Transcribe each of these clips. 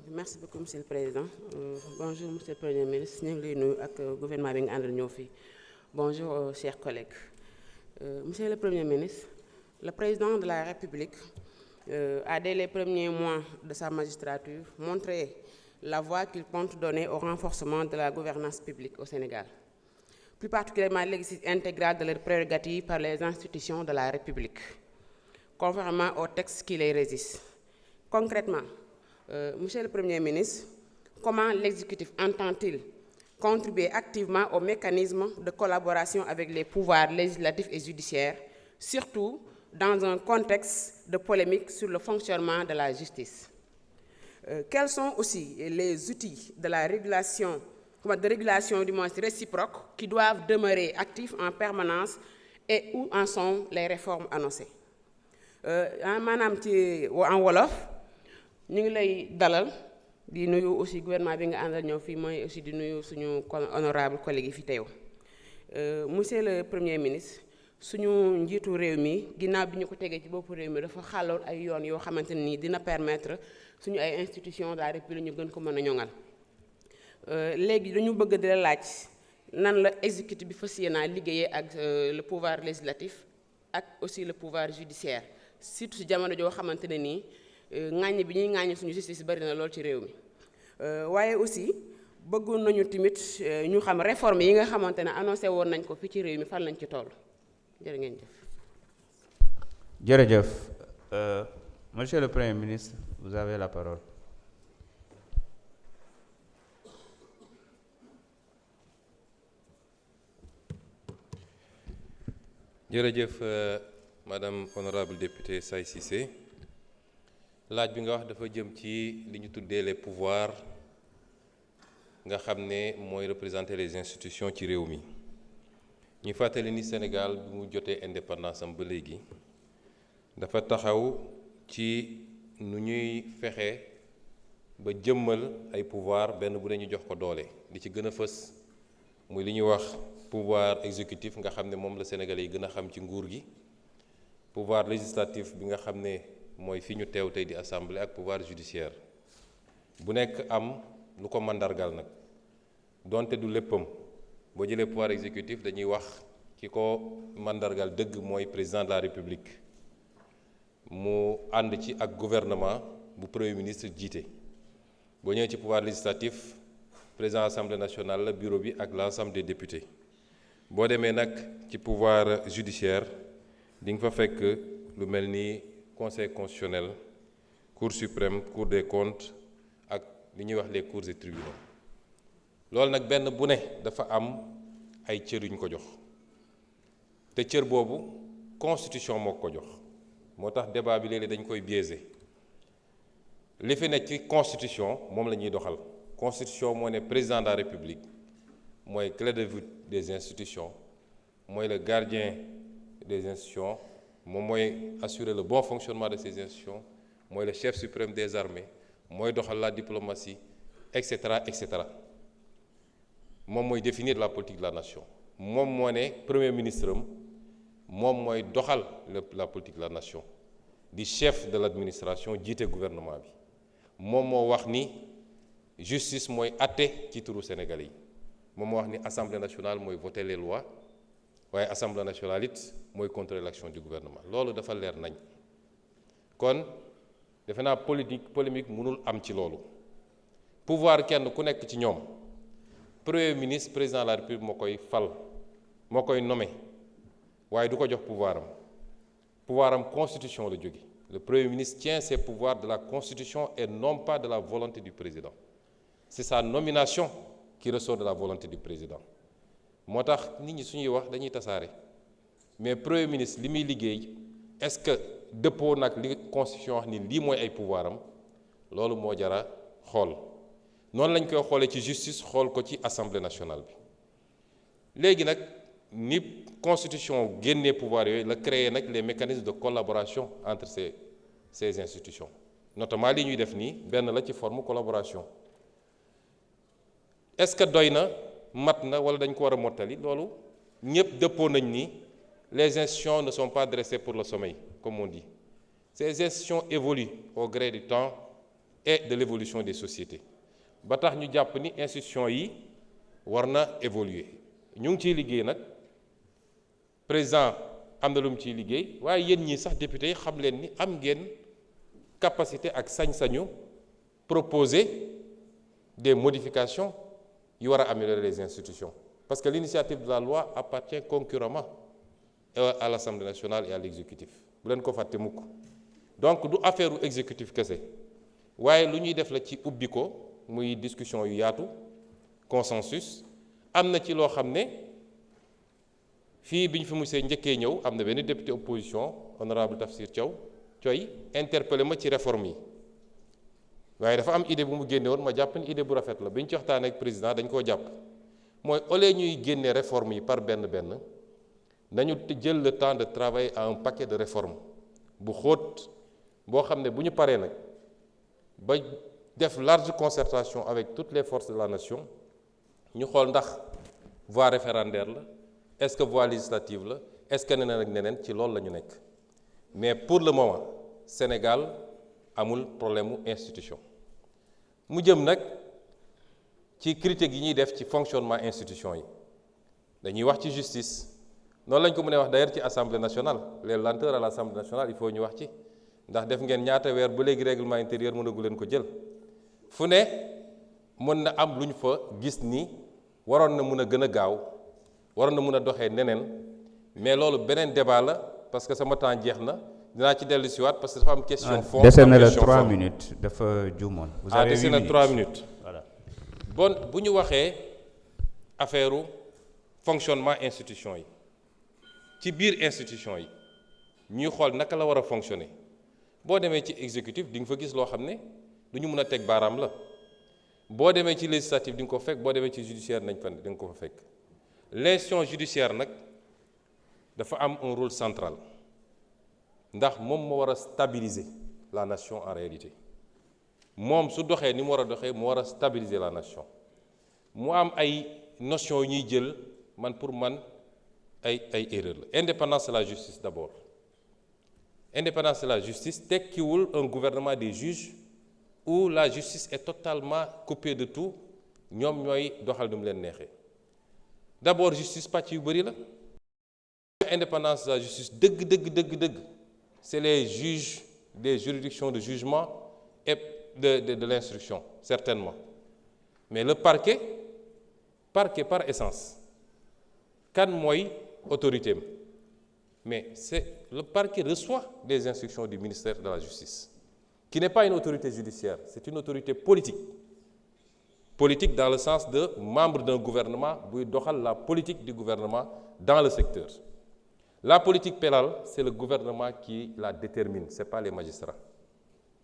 Merci beaucoup monsieur le président. Bonjour monsieur le premier ministre ñu ngi lay nuyu ak gouvernement bi nga àndal ñëw fii. Bonjour chers collègues. Monsieur le premier ministre, le président de la République a dès les premiers mois de sa magistrature montré la voie qu'il compte donner au renforcement de la gouvernance publique au Sénégal, plus particulièrement l'exercice intégral de leurs prérogatives par les institutions de la République, conformément aux textes qui les régissent. Concrètement, Monsieur le Premier ministre, comment l'exécutif entend-il contribuer activement aux mécanismes de collaboration avec les pouvoirs législatifs et judiciaires, surtout dans un contexte de polémique sur le fonctionnement de la justice? Quels sont aussi les outils de la régulation, de régulation du moins réciproque qui doivent demeurer actifs en permanence et où en sont les réformes annoncées? Maanaam ci en wolof ñu ngi lay dalal di nuyu aussi gouvernement bi nga àndal ñëw fii mooy aussi di nuyu suñu honorable collègue yi fi teew. Monsieur le premier ministre, suñu njiitu réew mi ginnaaw bi ñu ko tegee ci boppu réew mi dafa xàlloon ay yoon yoo xamante ne nii dina permettre suñu ay institutions de la République ñu gën ko mën a ñoŋal. Léegi dañu bëgg di la laaj nan la exécutif bi fas yéene liggéeyee ak le pouvoir législatif ak aussi le pouvoir judiciaire surtout si jamono joo xamante ne nii ŋàññ bi ñuy ŋàññ suñu justice bari na lool ci réew mi. Waaye aussi bëggoon nañu tamit ñu xam réforme yi nga xamante ne annoncé woon nañ ko fii ci réew mi fan lañ ci toll. Jërë ngeen jëf. Jërëjëf. Monsieur le Premier ministre, vous avez la parole. Jërëjëf madame honorable députée Saï Cissé. Laaj bi nga wax dafa jëm ci li ñu tuddee les pouvoirs nga xam ne mooy représenter les institutions ci réew mi. ñu fàttali ni Sénégal bi mu jotee indépendance am ba léegi dafa taxaw ci nu ñuy fexe ba jëmmal ay pouvoir benn bu ne ñu jox ko doole li ci gën a fës muy li ñuy wax pouvoir exécutif nga xam ne moom la Sénégalais yi gën a xam ci nguur gi, pouvoir législatif bi nga xam ne mooy fi ñu teew tey di assemblée, ak pouvoir judiciaire bu nekk am lu ko mandargal nag donte du léppam. boo jëlee pouvoir exécutif dañuy wax ki ko mandargal dëgg mooy président de la République mu ànd ci ak gouvernement bu premier ministre jiite. boo ñëwee ci pouvoir législatif président assemblée nationale la bureau bi ak l'ensemble des députés. boo demee nag ci pouvoir judiciaire di nga fa fekk lu mel ni conseil constitutionnel, cour suprême, cour des comptes ak li ñuy wax les cours et tribunaux. loolu nag benn bu ne dafa am ay cër yu ñu ko jox te cër boobu constitution moo ko jox moo tax débat bi léeg-léeg dañ koy biaisé. li fi nekk ci constitution moom la ñuy doxal. constitution moo ne président de la République mooy clé de voûte des institutions, mooy le gardien des institutions, moom mooy assurer le bon fonctionnement de ces institutions, mooy le chef suprême des armées, mooy doxal la diplomatie, etc. etc. moom mooy définir la politique de la nation. moom moo ne premier ministre am moom mooy doxal la politique de la nation, di chef de l'administration jiite gouvernement bi. moom moo wax ni justice mooy atte ci turu Sénégalais yi. moom moo wax ni assemblée nationale mooy voter les lois, waaye assemblée nationale it mooy contrôler l'action du gouvernement. loolu dafa leer nañ. kon defe naa polémique mënul am ci loolu. pouvoir kenn ku nekk ci ñoom premier ministre président de la République moo koy fal moo koy nommé waaye du ko jox pouvoir am. pouvoir am constitution la jóge. le premier ministre tient ses pouvoirs de la constitution et non pas de la volonté du président. c'est sa nomination qui ressort de la volonté du président. moo tax nit ñi suñuy wax dañuy tasaare mais premier ministre li muy liggéey est-ce que dëppoo nag li constitution wax ni lii mooy ay pouvoir am loolu moo jara xool. noonu lañ koy xoolee ci justice xool ko ci assemblée nationale bi. léegi nag ni constitution génnee pouvoir yooyu la créer nag les mécanismes de collaboration entre ces institutions, notamment li ñuy def nii benn la ci forme collaboration. est-ce que doy na mat na wala dañ ko war a mottali loolu ñëpp dëppoo nañ ni les institutions ne sont pas dressées pour le sommeil comme on dit. ces institutions évoluent au gré du temps et de l'évolution des sociétés ba tax ñu jàpp ni institution yi war na évoluer ñu ngi ciy liggéey nag président am na lu mu ciy liggéey waaye yéen ñii sax député yi xam leen ni am ngeen capacité ak sañ-sañu proposer des modifications yu war a améliorer les institutions parce que l'initiative de la loi appartient concurremment à l'Assemblée nationale et à l'exécutif bu leen ko fàtte mukk donc du affaire u exécutif kese waaye lu ñuy def la ci ubbi ko muy discussion yu yaatu consensus am na ci loo xam ne fii bi ñu fi musee njëkkee ñëw am na benn député opposition honorable Tafsir Thioye interpellé ma ci réforme yi waaye dafa am idée bu mu génne woon ma jàpp ni idée bu rafet la bi ñu ci waxtaanee ak président dañ koo jàpp mooy au lieu ñuy génne réforme yi par benn nañu jël le temps de travailler à un paquet de réformes bu xóot boo xam ne bu ñu paree nag ba def large concertation avec toutes les forces de la nation ñu xool ndax voie référendaire la est-ce que voie législative la est-ce que neneen ak neneen ci loolu la ñu nekk mais pour le moment Sénégal amul problème mu institution mu jëm nag ci critique yi ñuy def ci fonctionnement institution yi dañuy wax ci justice noonu lañ ko mënee wax d'ailleurs ci assemblée nationale les lenteurs à l'assemblée nationale il faut ñu wax ci ndax def ngeen ñaata weer ba léegi règlement intérieur mënagu leen ko jël fu ne mën na am lu ñu fa gis ni waroon na mën a gën a gaaw waroon na mën a doxee neneen mais loolu beneen débat la parce que sama temps jeex na dinaa ci dellu si waat parce que dafa am question fond dese na la 3 minutes dafa juumoon. vous avez 8 dese na 3 minutes. Voilà. Bon bu ñu waxee affaire fonctionnement institution yi ci biir institution yi ñuy xool naka la war a fonctionner boo demee ci exécutif di nga fa gis loo xam ne du ñu mën a teg baaraam la boo demee ci législatif di nga ko fekk boo demee ci judiciaire nañ fa di nga ko fa fekk l'institution judiciaire nag dafa am un rôle central ndax moom moo war a stabiliser la nation en réalité moom su doxee ni mu war a doxee mu war a stabiliser la nation mu am ay notions yu ñuy jël man pour man ay erreur la indépendance de la justice d'abord indépendance de la justice tekkiwul un gouvernement des juges où la justice est totalement coupée de tout ñoom ñooy doxal du mu leen neexee d'abord justice pàcc yu bëri la indépendance de la justice dëgg c'est les juges des juridictions de jugement et de l'instruction certainement mais le parquet par essence kan mooy autorité am mais c'est le parquet reçoit des instructions du ministère de la justice qui n'est pas une autorité judiciaire c'est une autorité politique dans le sens de membre d'un gouvernement buy doxal la politique du gouvernement dans le secteur. La politique pénale, c'est le gouvernement qui la détermine, ce n'est pas les magistrats.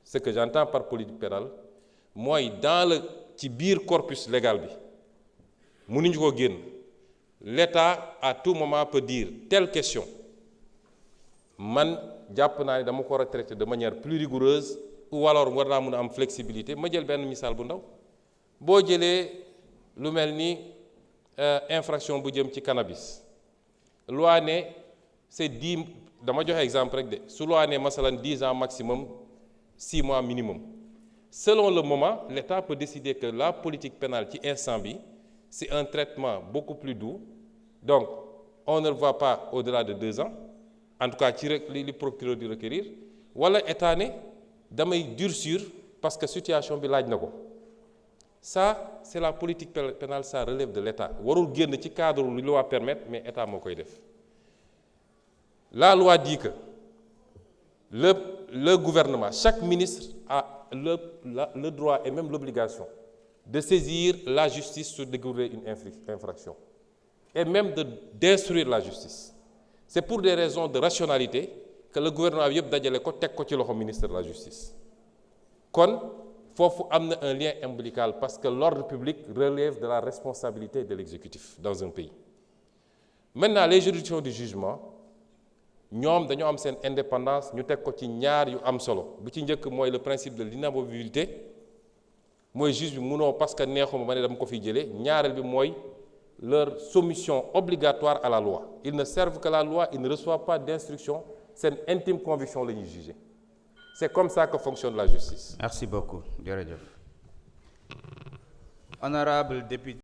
Ce que j'entends par politique pénale, moi, ci biir corpus légal bi mënuñu ko génn l'État à tout moment peut dire telle question man jàpp naa ne dama ko war a traiter de manière plus rigoureuse ou alors war naa mën a am flexibilité ma jël benn misaal bu ndaw boo jëlee lu mel ni infraction bu jëm ci cannabis loi ne c'est 10 dama joxe exemple rek de su loi ne masalan 10 ans maximum 6 mois minimum selon le moment l'État peut décider que la politique pénale ci instant bi c'est un traitement beaucoup plus doux donc on ne le voit pas au-delà de 2 ans en tout cas ci rek li procureur di requérir wala État ne damay durcir parce que situation bi laaj na ko ça c'est la politique pénale ça relève de l'État warul génn ci cadre lu loi permettre mais État moo koy def la loi dit que le gouvernement chaque ministre a le droit et même l'obligation de saisir la justice sur découvrir une infraction et même d'instruire la justice c'est pour des raisons de rationalité que le gouvernement bi yëpp dajale ko teg ko ci loxo ministre de la justice kon foofu am na un lien ombilical parce que l'ordre public relève de la responsabilité de l'exécutif dans un pays maintenant les juridictions du jugement ñoom dañoo am seen indépendance ñu teg ko ci ñaar yu am solo bu ci njëkk mooy le principe de l'inamovibilité mooy juge bi mënoo parce que neexuma ma ne dama ko fiy jëlee ñaareel bi mooy leur soumission obligatoire à la loi ils ne servent que la loi ils ne reçoivent pas d'instruction seen intime conviction la ñuy juger C'est comme ça que fonctionne la justice. Merci beaucoup. Jërëjëf. Honorable député.